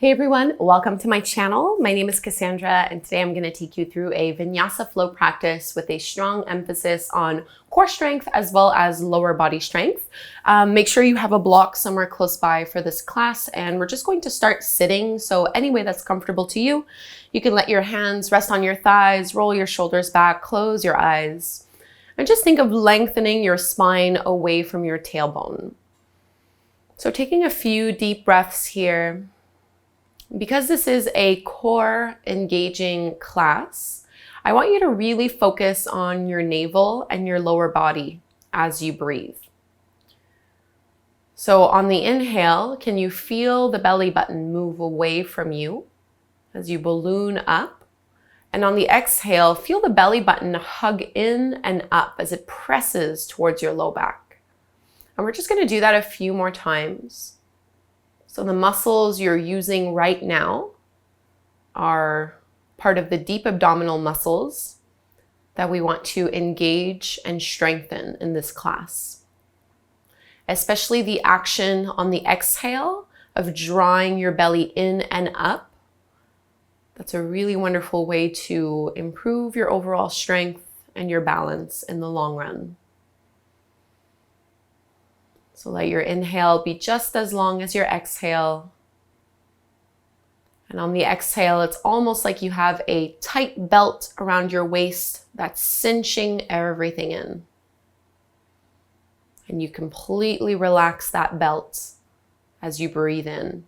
Hey everyone, welcome to my channel. My name is Cassandra and today I'm going to take you through a Vinyasa flow practice with a strong emphasis on core strength as well as lower body strength. Make sure you have a block somewhere close by for this class, and we're just going to start sitting. So any way that's comfortable to you. You can let your hands rest on your thighs, roll your shoulders back, close your eyes, and just think of lengthening your spine away from your tailbone. So taking a few deep breaths here. Because this is a core engaging class, I want you to really focus on your navel and your lower body as you breathe. So on the inhale, can you feel the belly button move away from you as you balloon up? And on the exhale, feel the belly button hug in and up as it presses towards your low back. And we're just going to do that a few more times. So the muscles you're using right now are part of the deep abdominal muscles that we want to engage and strengthen in this class. Especially the action on the exhale of drawing your belly in and up. That's a really wonderful way to improve your overall strength and your balance in the long run. So let your inhale be just as long as your exhale. And on the exhale, it's almost like you have a tight belt around your waist that's cinching everything in. And you completely relax that belt as you breathe in.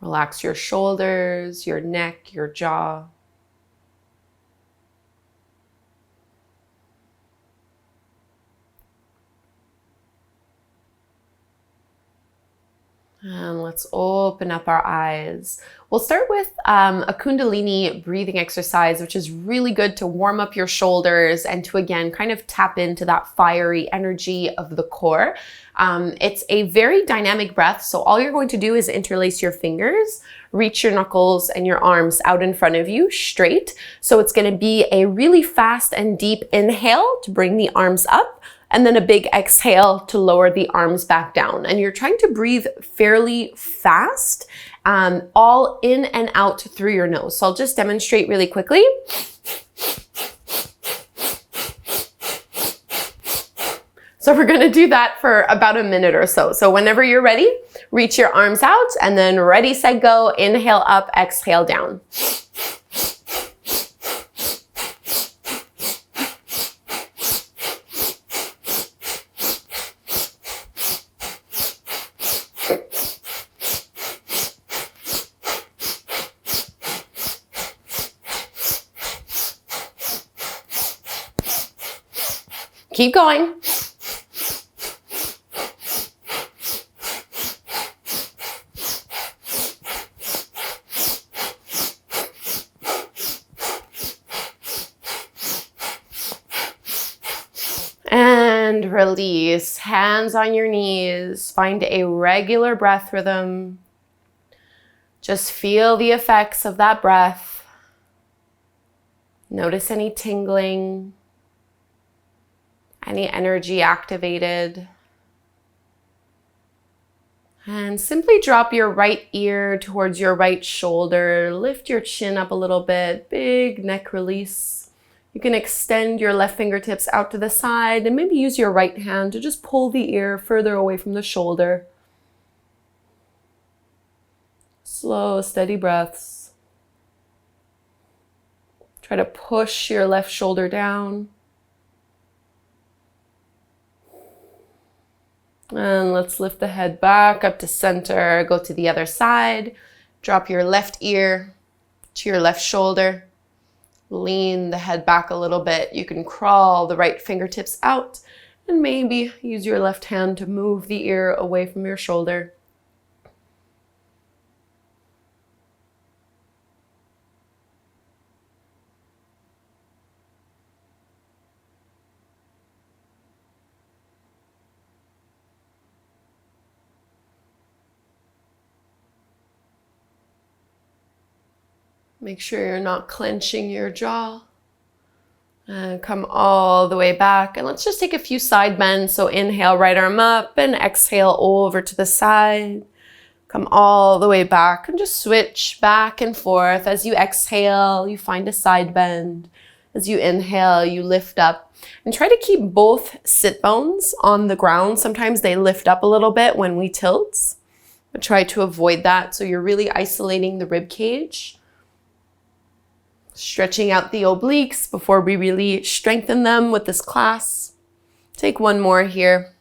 Relax your shoulders, your neck, your jaw. And let's open up our eyes. We'll start with a Kundalini breathing exercise, which is really good to warm up your shoulders and to, again, kind of tap into that fiery energy of the core. It's a very dynamic breath. So all you're going to do is interlace your fingers, reach your knuckles and your arms out in front of you straight. So it's going to be a really fast and deep inhale to bring the arms up, and then a big exhale to lower the arms back down. And you're trying to breathe fairly fast, all in and out through your nose. So I'll just demonstrate really quickly. So we're gonna do that for about a minute or so. So whenever you're ready, reach your arms out and then ready, set, go. Inhale up, exhale down. Keep going. And release. Hands on your knees. Find a regular breath rhythm. Just feel the effects of that breath. Notice any tingling. Any energy activated. And simply drop your right ear towards your right shoulder. Lift your chin up a little bit. Big neck release. You can extend your left fingertips out to the side and maybe use your right hand to just pull the ear further away from the shoulder. Slow, steady breaths. Try to push your left shoulder down. And let's lift the head back up to center. Go to the other side. Drop your left ear to your left shoulder. Lean the head back a little bit. You can crawl the right fingertips out and maybe use your left hand to move the ear away from your shoulder. Make sure you're not clenching your jaw. And come all the way back. And let's just take a few side bends. So inhale, right arm up, and exhale over to the side. Come all the way back and just switch back and forth. As you exhale, you find a side bend. As you inhale, you lift up. And try to keep both sit bones on the ground. Sometimes they lift up a little bit when we tilt, but try to avoid that. So you're really isolating the rib cage. Stretching out the obliques before we really strengthen them with this class. Take one more here.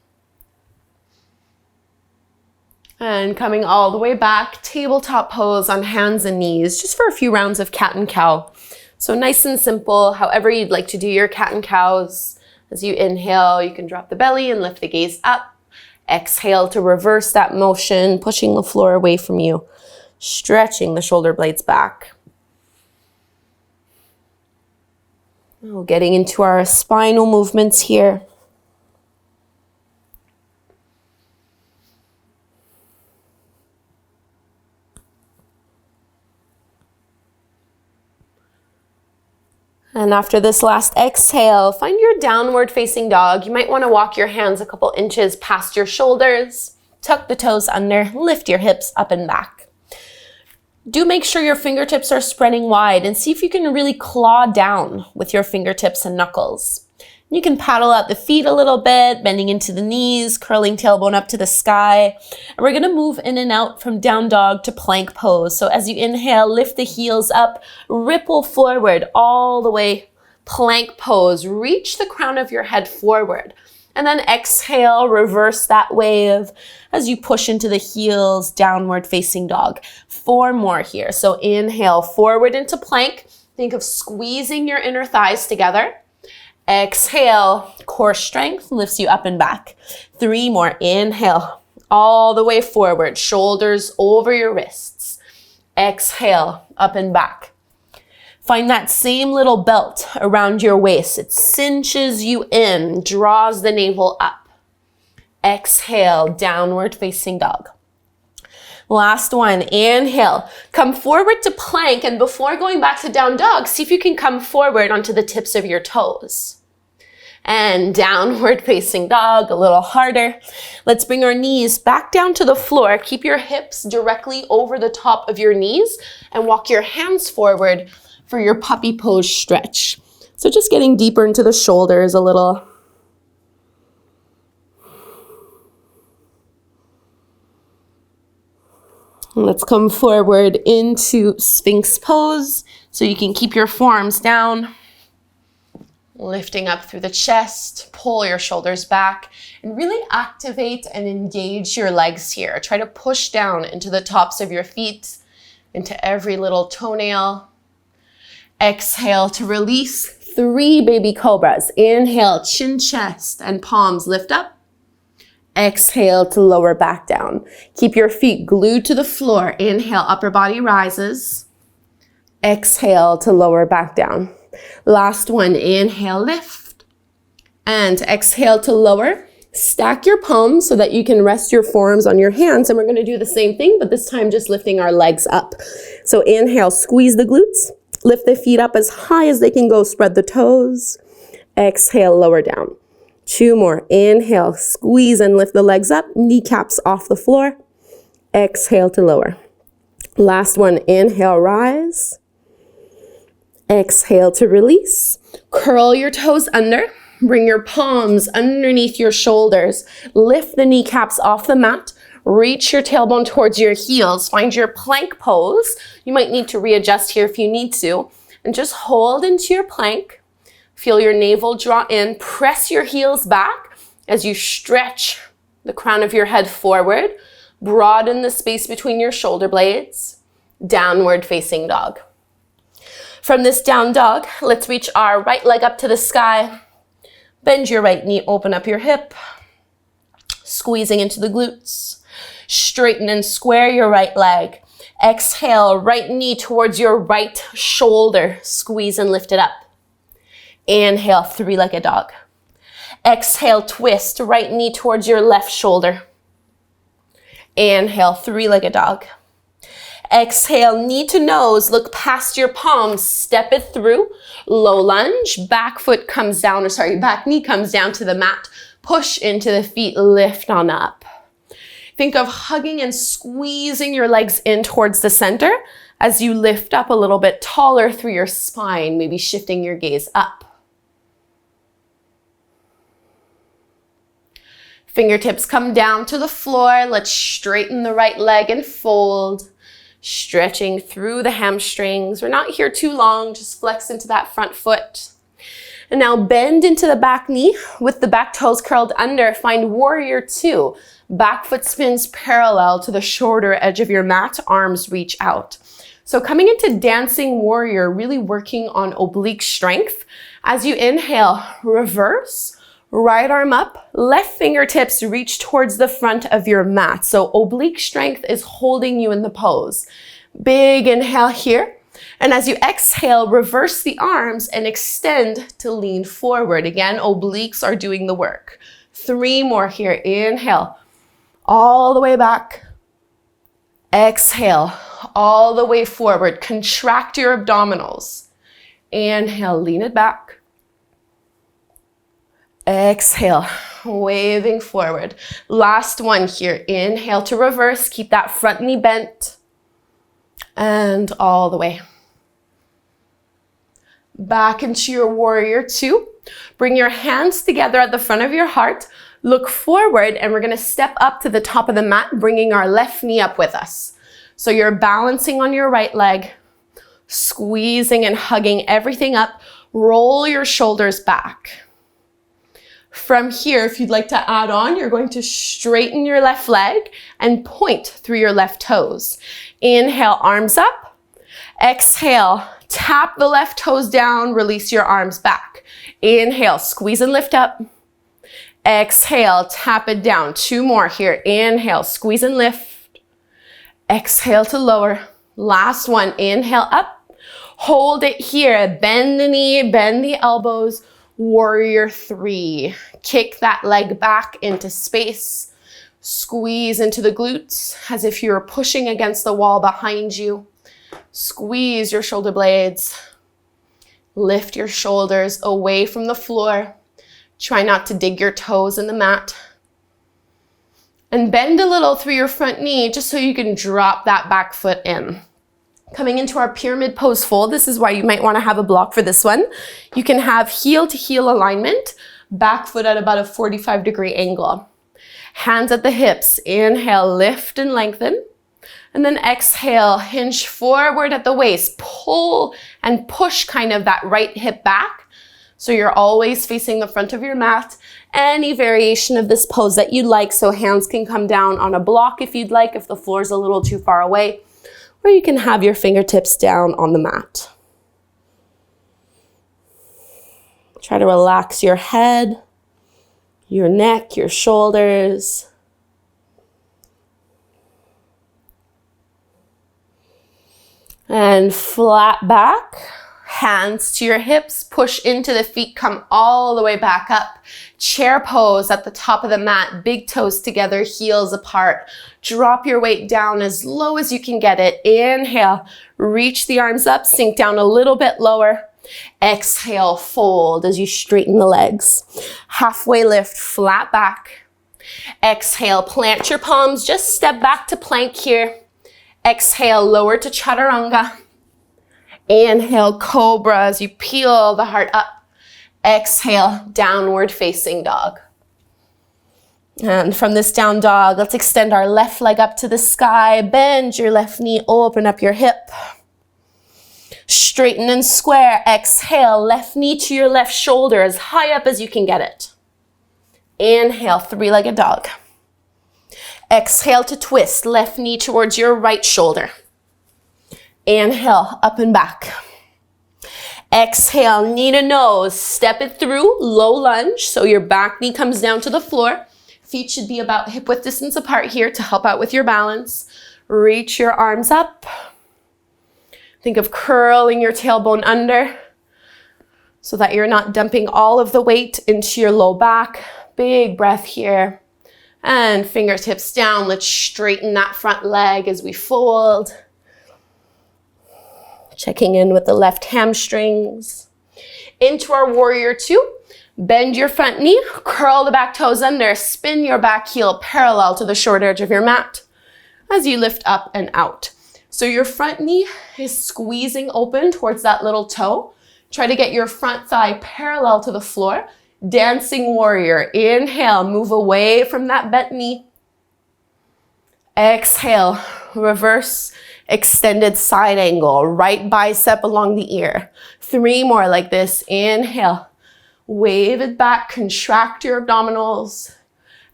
And coming all the way back, tabletop pose on hands and knees, just for a few rounds of cat and cow. So nice and simple, however you'd like to do your cat and cows. As you inhale, you can drop the belly and lift the gaze up. Exhale to reverse that motion, pushing the floor away from you, stretching the shoulder blades back. Oh, getting into our spinal movements here. And after this last exhale, find your downward facing dog. You might want to walk your hands a couple inches past your shoulders, tuck the toes under, lift your hips up and back. Do make sure your fingertips are spreading wide and see if you can really claw down with your fingertips and knuckles. You can paddle out the feet a little bit, bending into the knees, curling tailbone up to the sky. And we're going to move in and out from down dog to plank pose. So as you inhale, lift the heels up, ripple forward all the way, plank pose. Reach the crown of your head forward. And then exhale, reverse that wave as you push into the heels, downward facing dog. 4 more here. So inhale, forward into plank. Think of squeezing your inner thighs together. Exhale, core strength lifts you up and back. 3 more. Inhale, all the way forward, shoulders over your wrists. Exhale, up and back. Find that same little belt around your waist. It cinches you in, draws the navel up. Exhale, downward facing dog. Last one, inhale. Come forward to plank, and before going back to down dog, see if you can come forward onto the tips of your toes. And downward facing dog, a little harder. Let's bring our knees back down to the floor. Keep your hips directly over the top of your knees and walk your hands forward for your puppy pose stretch. So just getting deeper into the shoulders a little. Let's come forward into Sphinx Pose so you can keep your forearms down. Lifting up through the chest, pull your shoulders back, and really activate and engage your legs here. Try to push down into the tops of your feet, into every little toenail. Exhale to release. 3 baby cobras. Inhale, chin, chest, and palms lift up. Exhale to lower back down. Keep your feet glued to the floor. Inhale, upper body rises. Exhale to lower back down. Last one, inhale, lift. And exhale to lower. Stack your palms so that you can rest your forearms on your hands. And we're going to do the same thing, but this time just lifting our legs up. So inhale, squeeze the glutes. Lift the feet up as high as they can go. Spread the toes. Exhale, lower down. 2 more. Inhale, squeeze and lift the legs up. Kneecaps off the floor. Exhale to lower. Last one. Inhale, rise. Exhale to release. Curl your toes under. Bring your palms underneath your shoulders. Lift the kneecaps off the mat. Reach your tailbone towards your heels. Find your plank pose. You might need to readjust here if you need to. And just hold into your plank. Feel your navel draw in. Press your heels back as you stretch the crown of your head forward. Broaden the space between your shoulder blades. Downward facing dog. From this down dog, let's reach our right leg up to the sky. Bend your right knee, open up your hip. Squeezing into the glutes. Straighten and square your right leg. Exhale, right knee towards your right shoulder. Squeeze and lift it up. Inhale, 3-legged dog. Exhale, twist, right knee towards your left shoulder. Inhale, 3-legged dog. Exhale, knee to nose, look past your palms, step it through. Low lunge, back foot comes down, back knee comes down to the mat. Push into the feet, lift on up. Think of hugging and squeezing your legs in towards the center as you lift up a little bit taller through your spine, maybe shifting your gaze up. Fingertips come down to the floor. Let's straighten the right leg and fold. Stretching through the hamstrings. We're not here too long, just flex into that front foot. And now bend into the back knee with the back toes curled under. Find warrior two. Back foot spins parallel to the shorter edge of your mat. Arms reach out. So coming into dancing warrior, really working on oblique strength. As you inhale, reverse. Right arm up, left fingertips reach towards the front of your mat. So oblique strength is holding you in the pose. Big inhale here. And as you exhale, reverse the arms and extend to lean forward. Again, obliques are doing the work. 3 more here. Inhale, all the way back. Exhale, all the way forward. Contract your abdominals. Inhale, lean it back. Exhale, waving forward. Last one here. Inhale to reverse. Keep that front knee bent. And all the way. Back into your warrior two. Bring your hands together at the front of your heart. Look forward and we're going to step up to the top of the mat, bringing our left knee up with us. So you're balancing on your right leg, squeezing and hugging everything up. Roll your shoulders back. From here, if you'd like to add on, you're going to straighten your left leg and point through your left toes. Inhale, arms up. Exhale, tap the left toes down, release your arms back. Inhale, squeeze and lift up. Exhale, tap it down. 2 more here. Inhale, squeeze and lift. Exhale to lower. Last one, inhale up. Hold it here. Bend the knee, bend the elbows. Warrior 3. Kick that leg back into space. Squeeze into the glutes as if you're pushing against the wall behind you. Squeeze your shoulder blades. Lift your shoulders away from the floor. Try not to dig your toes in the mat. And bend a little through your front knee just so you can drop that back foot in. Coming into our pyramid pose fold, this is why you might want to have a block for this one. You can have heel to heel alignment, back foot at about a 45-degree angle. Hands at the hips, inhale, lift and lengthen. And then exhale, hinge forward at the waist, pull and push kind of that right hip back. So you're always facing the front of your mat. Any variation of this pose that you'd like, so hands can come down on a block if you'd like, if the floor is a little too far away. Or you can have your fingertips down on the mat. Try to relax your head, your neck, your shoulders. And flat back, hands to your hips, push into the feet, come all the way back up. Chair pose at the top of the mat, big toes together, heels apart. Drop your weight down as low as you can get it. Inhale, reach the arms up, sink down a little bit lower. Exhale, fold as you straighten the legs. Halfway lift, flat back. Exhale, plant your palms, just step back to plank here. Exhale, lower to chaturanga. Inhale, cobra as you peel the heart up. Exhale, downward facing dog. And from this down dog, let's extend our left leg up to the sky. Bend your left knee, open up your hip. Straighten and square. Exhale, left knee to your left shoulder as high up as you can get it. Inhale, 3-legged dog. Exhale to twist, left knee towards your right shoulder. Inhale, up and back. Exhale, knee to nose, step it through, low lunge, so your back knee comes down to the floor. Feet should be about hip width distance apart here to help out with your balance. Reach your arms up. Think of curling your tailbone under so that you're not dumping all of the weight into your low back. Big breath here. And fingertips down. Let's straighten that front leg as we fold. Checking in with the left hamstrings. Into our warrior two. Bend your front knee, curl the back toes under, spin your back heel parallel to the short edge of your mat as you lift up and out. So your front knee is squeezing open towards that little toe. Try to get your front thigh parallel to the floor. Dancing warrior. Inhale, move away from that bent knee. Exhale, reverse extended side angle, right bicep along the ear. 3 more like this. Inhale. Wave it back, contract your abdominals.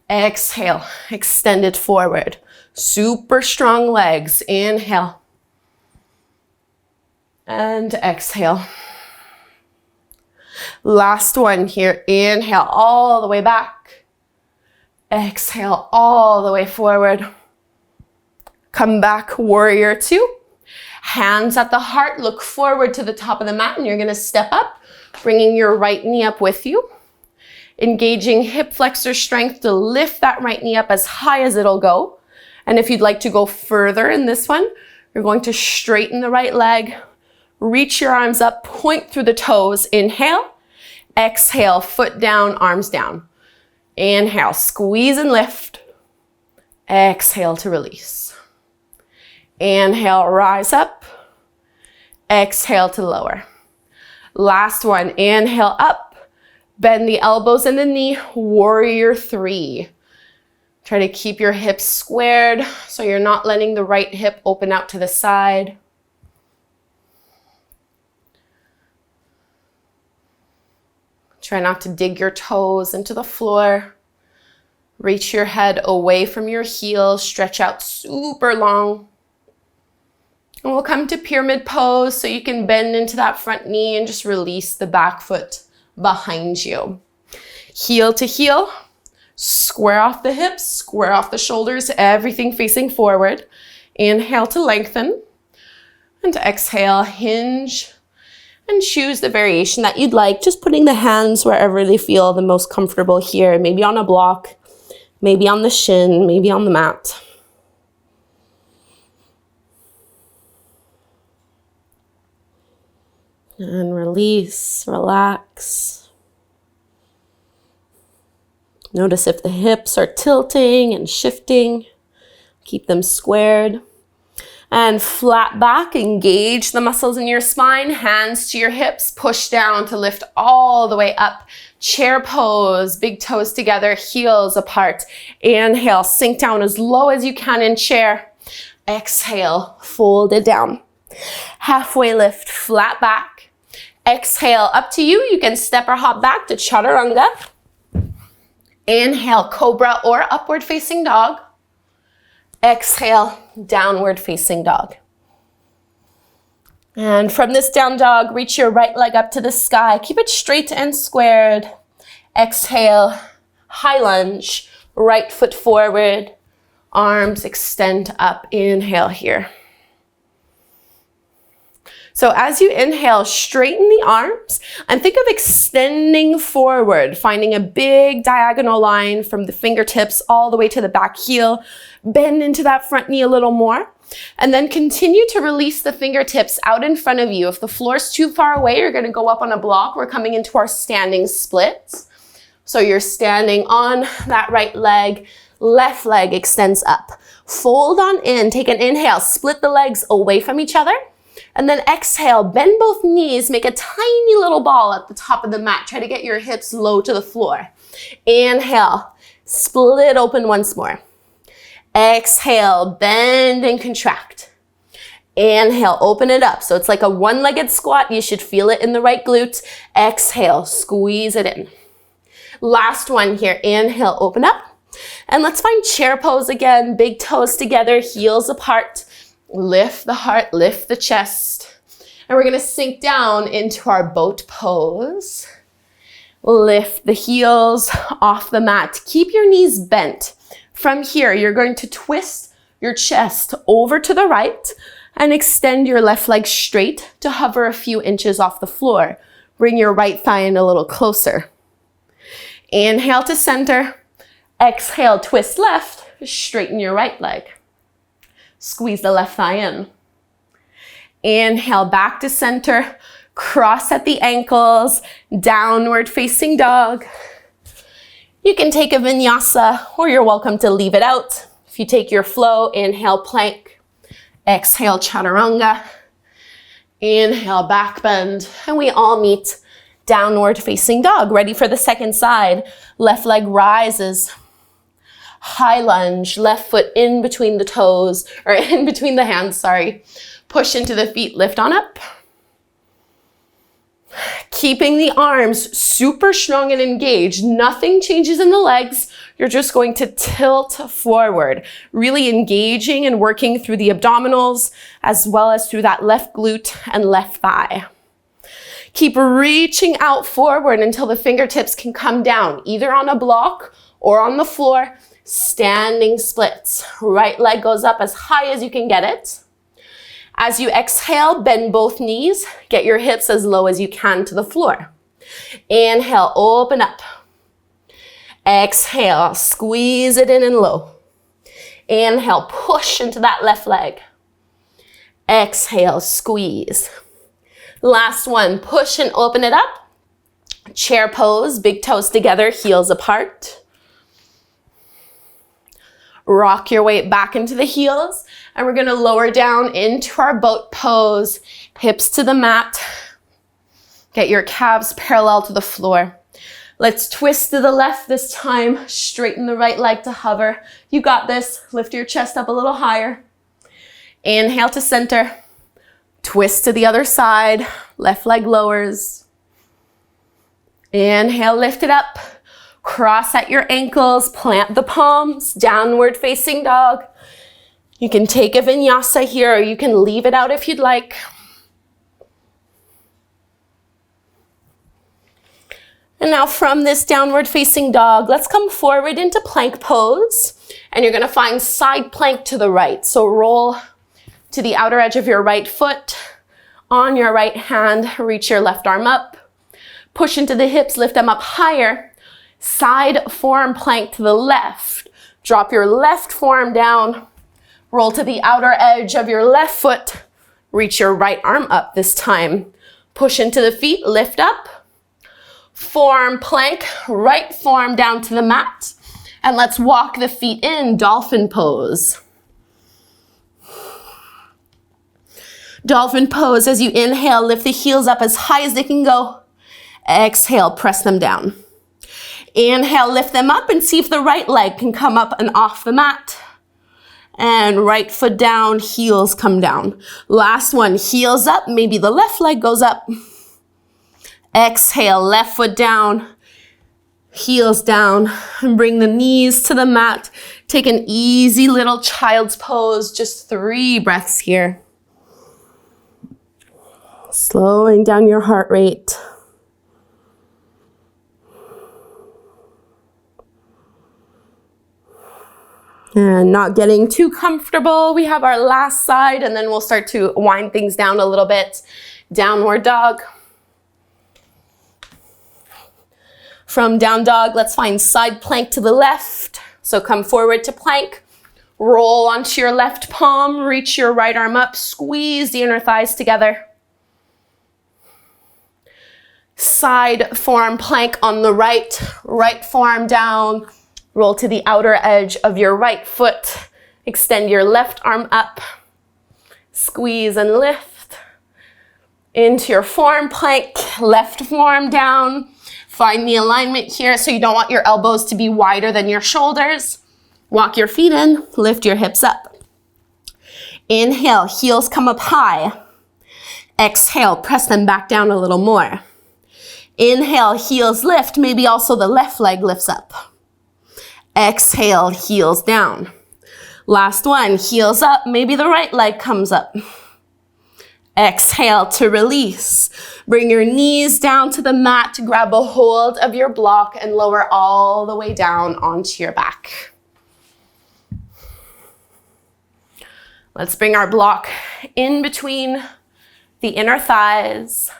Exhale, extend it forward. Super strong legs. Inhale. And exhale. Last one here. Inhale all the way back. Exhale all the way forward. Come back, warrior two. Hands at the heart, look forward to the top of the mat, and you're gonna step up, bringing your right knee up with you. Engaging hip flexor strength to lift that right knee up as high as it'll go. And if you'd like to go further in this one, you're going to straighten the right leg, reach your arms up, point through the toes. Inhale, exhale, foot down, arms down. Inhale, squeeze and lift. Exhale to release. Inhale, rise up. Exhale to lower. Last one, inhale up. Bend the elbows and the knee, warrior three. Try to keep your hips squared so you're not letting the right hip open out to the side. Try not to dig your toes into the floor. Reach your head away from your heels, stretch out super long. And we'll come to pyramid pose so you can bend into that front knee and just release the back foot behind you. Heel to heel, square off the hips, square off the shoulders, everything facing forward. Inhale to lengthen, and exhale, hinge, and choose the variation that you'd like, just putting the hands wherever they feel the most comfortable here, maybe on a block, maybe on the shin, maybe on the mat. And release, relax. Notice if the hips are tilting and shifting. Keep them squared. And flat back, engage the muscles in your spine, hands to your hips, push down to lift all the way up. Chair pose, big toes together, heels apart. Inhale, sink down as low as you can in chair. Exhale, fold it down. Halfway lift, flat back. Exhale, up to you. You can step or hop back to chaturanga. Inhale, cobra or upward facing dog. Exhale, downward facing dog. And from this down dog, reach your right leg up to the sky. Keep it straight and squared. Exhale, high lunge, right foot forward, arms extend up. Inhale here. So as you inhale, straighten the arms and think of extending forward, finding a big diagonal line from the fingertips all the way to the back heel. Bend into that front knee a little more, and then continue to release the fingertips out in front of you. If the floor is too far away, you're gonna go up on a block. We're coming into our standing splits. So you're standing on that right leg, left leg extends up. Fold on in, take an inhale, split the legs away from each other. And then exhale, bend both knees, make a tiny little ball at the top of the mat. Try to get your hips low to the floor. Inhale, split open once more. Exhale, bend and contract. Inhale, open it up. So it's like a one-legged squat. You should feel it in the right glute. Exhale, squeeze it in. Last one here. Inhale, open up. And let's find chair pose again. Big toes together, heels apart. Lift the heart, lift the chest. And we're gonna sink down into our boat pose. Lift the heels off the mat. Keep your knees bent. From here, you're going to twist your chest over to the right and extend your left leg straight to hover a few inches off the floor. Bring your right thigh in a little closer. Inhale to center. Exhale, twist left, straighten your right leg. Squeeze the left thigh in. Inhale, back to center. Cross at the ankles, downward facing dog. You can take a vinyasa or you're welcome to leave it out. If you take your flow, inhale, plank. Exhale, chaturanga. Inhale, back bend. And we all meet downward facing dog. Ready for the second side. Left leg rises. High lunge, left foot in between the toes, or in between the hands, sorry. Push into the feet, lift on up. Keeping the arms super strong and engaged. Nothing changes in the legs. You're just going to tilt forward, really engaging and working through the abdominals as well as through that left glute and left thigh. Keep reaching out forward until the fingertips can come down, either on a block or on the floor. Standing splits. Right leg goes up as high as you can get it. As you exhale, bend both knees. Get your hips as low as you can to the floor. Inhale, open up. Exhale, squeeze it in and low. Inhale, push into that left leg. Exhale, squeeze. Last one, push and open it up. Chair pose, big toes together, heels apart. Rock your weight back into the heels. And we're gonna lower down into our boat pose, hips to the mat. Get your calves parallel to the floor. Let's twist to the left this time. Straighten the right leg to hover. You got this. Lift your chest up a little higher. Inhale to center. Twist to the other side. Left leg lowers. Inhale, lift it up. Cross at your ankles. Plant the palms. Downward facing dog. You can take a vinyasa here, or you can leave it out if you'd like. And now from this downward facing dog, let's come forward into plank pose. And you're gonna find side plank to the right. So roll to the outer edge of your right foot. On your right hand, reach your left arm up. Push into the hips, lift them up higher. Side forearm plank to the left. Drop your left forearm down. Roll to the outer edge of your left foot. Reach your right arm up this time. Push into the feet, lift up. Forearm plank, right forearm down to the mat. And let's walk the feet in, Dolphin Pose. Dolphin Pose, as you inhale, lift the heels up as high as they can go. Exhale, press them down. Inhale, lift them up and see if the right leg can come up and off the mat. And right foot down, heels come down. Last one, heels up, maybe the left leg goes up. Exhale, left foot down, heels down, and bring the knees to the mat. Take an easy little child's pose, just 3 breaths here. Slowing down your heart rate. And not getting too comfortable. We have our last side, and then we'll start to wind things down a little bit. Downward dog. From down dog, let's find side plank to the left. So come forward to plank. Roll onto your left palm. Reach your right arm up. Squeeze the inner thighs together. Side forearm plank on the right. Right forearm down. Roll to the outer edge of your right foot. Extend your left arm up. Squeeze and lift. Into your forearm plank, left forearm down. Find the alignment here, so you don't want your elbows to be wider than your shoulders. Walk your feet in, lift your hips up. Inhale, heels come up high. Exhale, press them back down a little more. Inhale, heels lift, maybe also the left leg lifts up. Exhale, heels down. Last one, heels up, maybe the right leg comes up. Exhale to release. Bring your knees down to the mat to grab a hold of your block and lower all the way down onto your back. Let's bring our block in between the inner thighs,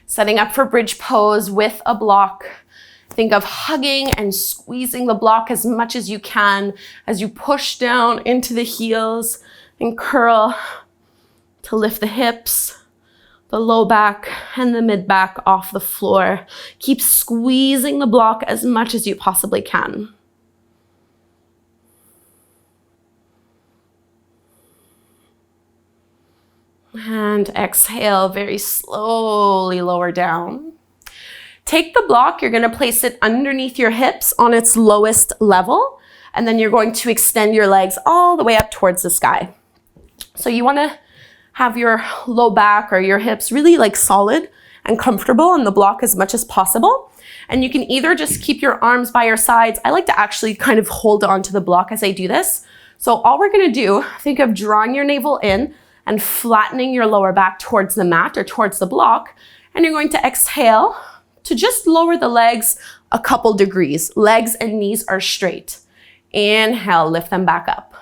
setting up for bridge pose with a block. Think of hugging and squeezing the block as much as you can as you push down into the heels and curl to lift the hips, the low back, and the mid back off the floor. Keep squeezing the block as much as you possibly can. And exhale, very slowly lower down. Take the block, you're gonna place it underneath your hips on its lowest level, and then you're going to extend your legs all the way up towards the sky. So you wanna have your low back or your hips really like solid and comfortable on the block as much as possible. And you can either just keep your arms by your sides. I like to actually kind of hold on to the block as I do this. So all we're gonna do, think of drawing your navel in and flattening your lower back towards the mat or towards the block. And you're going to exhale to just lower the legs a couple degrees. Legs and knees are straight. Inhale, lift them back up.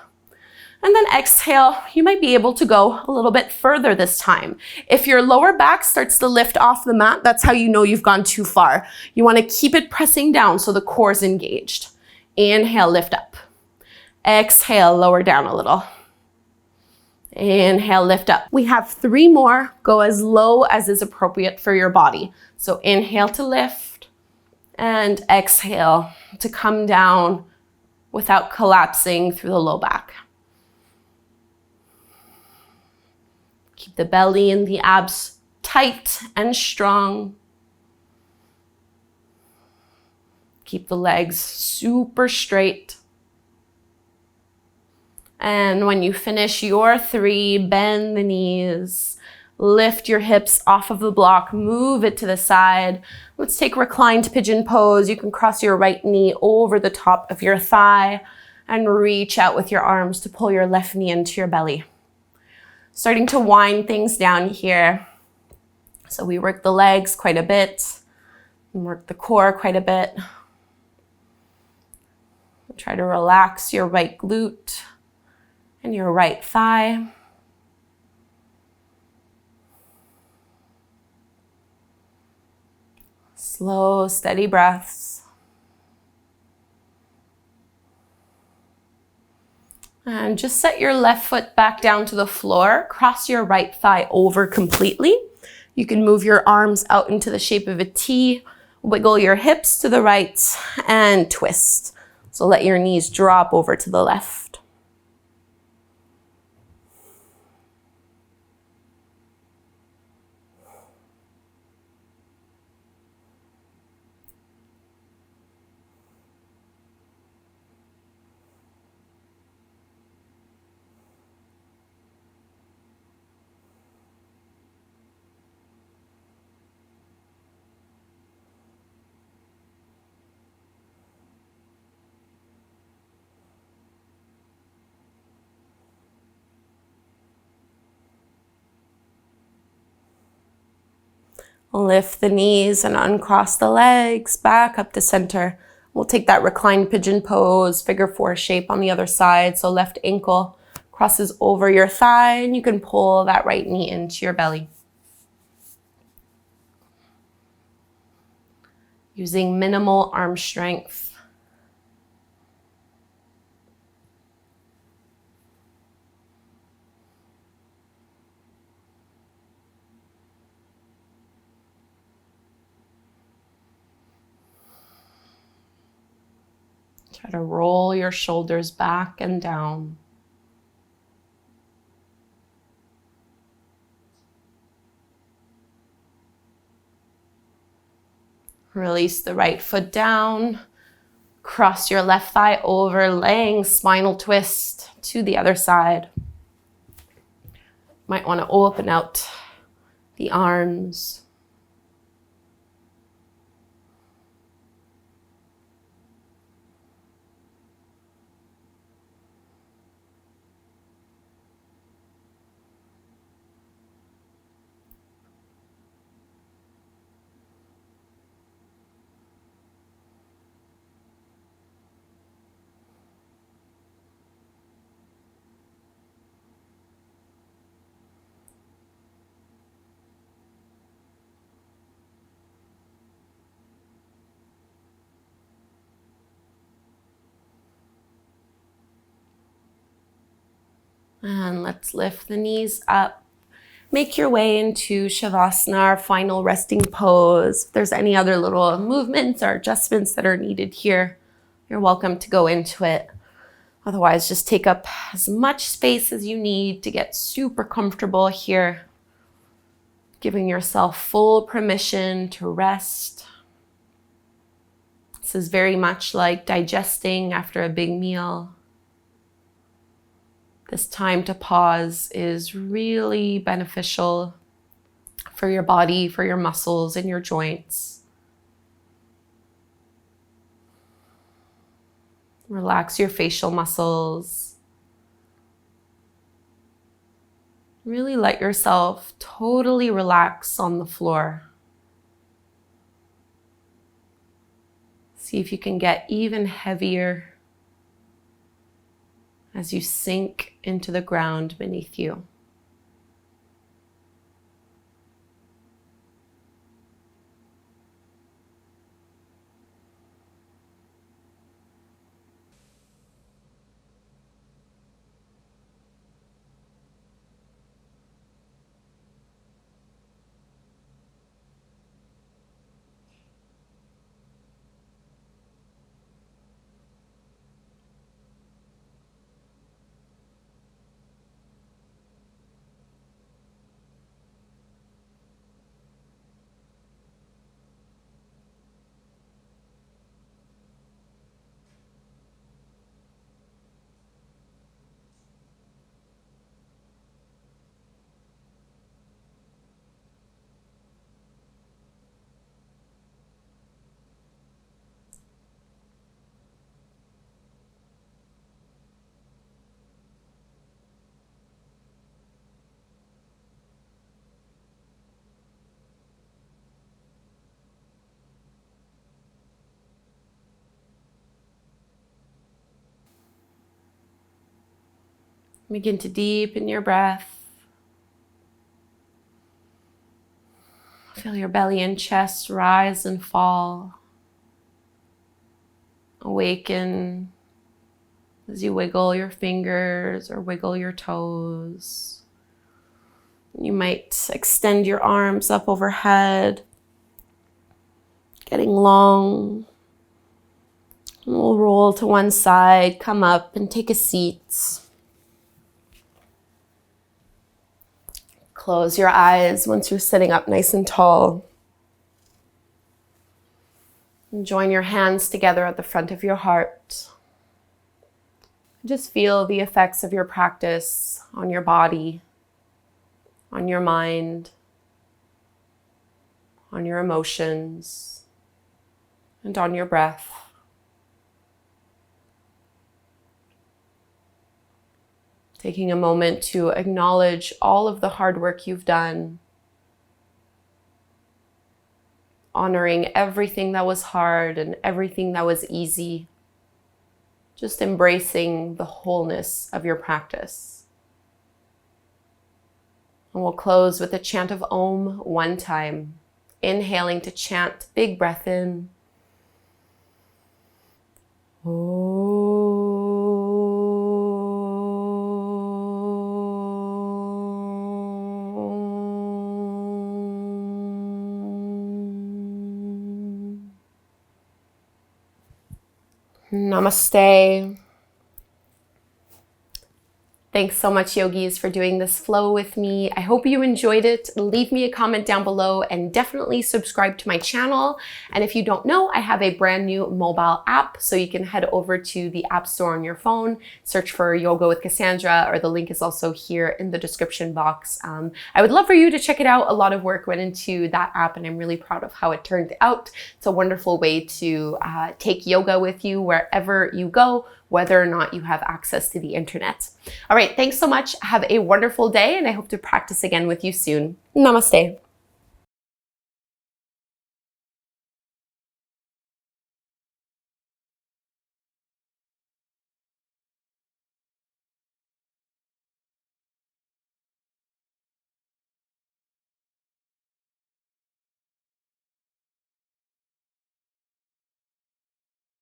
And then exhale, you might be able to go a little bit further this time. If your lower back starts to lift off the mat, that's how you know you've gone too far. You want to keep it pressing down so the core is engaged. Inhale, lift up. Exhale, lower down a little. Inhale, lift up. We have 3 more. Go as low as is appropriate for your body. So inhale to lift and exhale to come down without collapsing through the low back. Keep the belly and the abs tight and strong. Keep the legs super straight. And when you finish your 3, bend the knees, lift your hips off of the block, move it to the side. Let's take reclined pigeon pose. You can cross your right knee over the top of your thigh and reach out with your arms to pull your left knee into your belly. Starting to wind things down here. So we work the legs quite a bit and work the core quite a bit. Try to relax your right glute and your right thigh. Slow, steady breaths. And just set your left foot back down to the floor. Cross your right thigh over completely. You can move your arms out into the shape of a T. Wiggle your hips to the right and twist. So let your knees drop over to the left. Lift the knees and uncross the legs back up to center. We'll take that reclined pigeon pose, figure 4 shape on the other side. So left ankle crosses over your thigh and you can pull that right knee into your belly. Using minimal arm strength. Try to roll your shoulders back and down. Release the right foot down. Cross your left thigh over, laying spinal twist to the other side. Might want to open out the arms. And let's lift the knees up. make your way into Shavasana, our final resting pose. If there's any other little movements or adjustments that are needed here, you're welcome to go into it. Otherwise, just take up as much space as you need to get super comfortable here, giving yourself full permission to rest. This is very much like digesting after a big meal. This time to pause is really beneficial for your body, for your muscles and your joints. Relax your facial muscles. Really let yourself totally relax on the floor. See if you can get even heavier as you sink into the ground beneath you. Begin to deepen your breath. Feel your belly and chest rise and fall. Awaken as you wiggle your fingers or wiggle your toes. You might extend your arms up overhead, getting long. We'll roll to one side, come up and take a seat. Close your eyes once you're sitting up nice and tall. And join your hands together at the front of your heart. Just feel the effects of your practice on your body, on your mind, on your emotions, and on your breath. Taking a moment to acknowledge all of the hard work you've done, honoring everything that was hard and everything that was easy, just embracing the wholeness of your practice. And we'll close with a chant of Ohm one time, inhaling to chant, big breath in. Om. Namaste. Thanks so much, yogis, for doing this flow with me. I hope you enjoyed it. Leave me a comment down below and definitely subscribe to my channel. And if you don't know, I have a brand new mobile app, so you can head over to the App Store on your phone, search for Yoga with Kassandra, or the link is also here in the description box. I would love for you to check it out. A lot of work went into that app and I'm really proud of how it turned out. It's a wonderful way to take yoga with you wherever you go, whether or not you have access to the internet. All right, thanks so much. Have a wonderful day, and I hope to practice again with you soon. Namaste.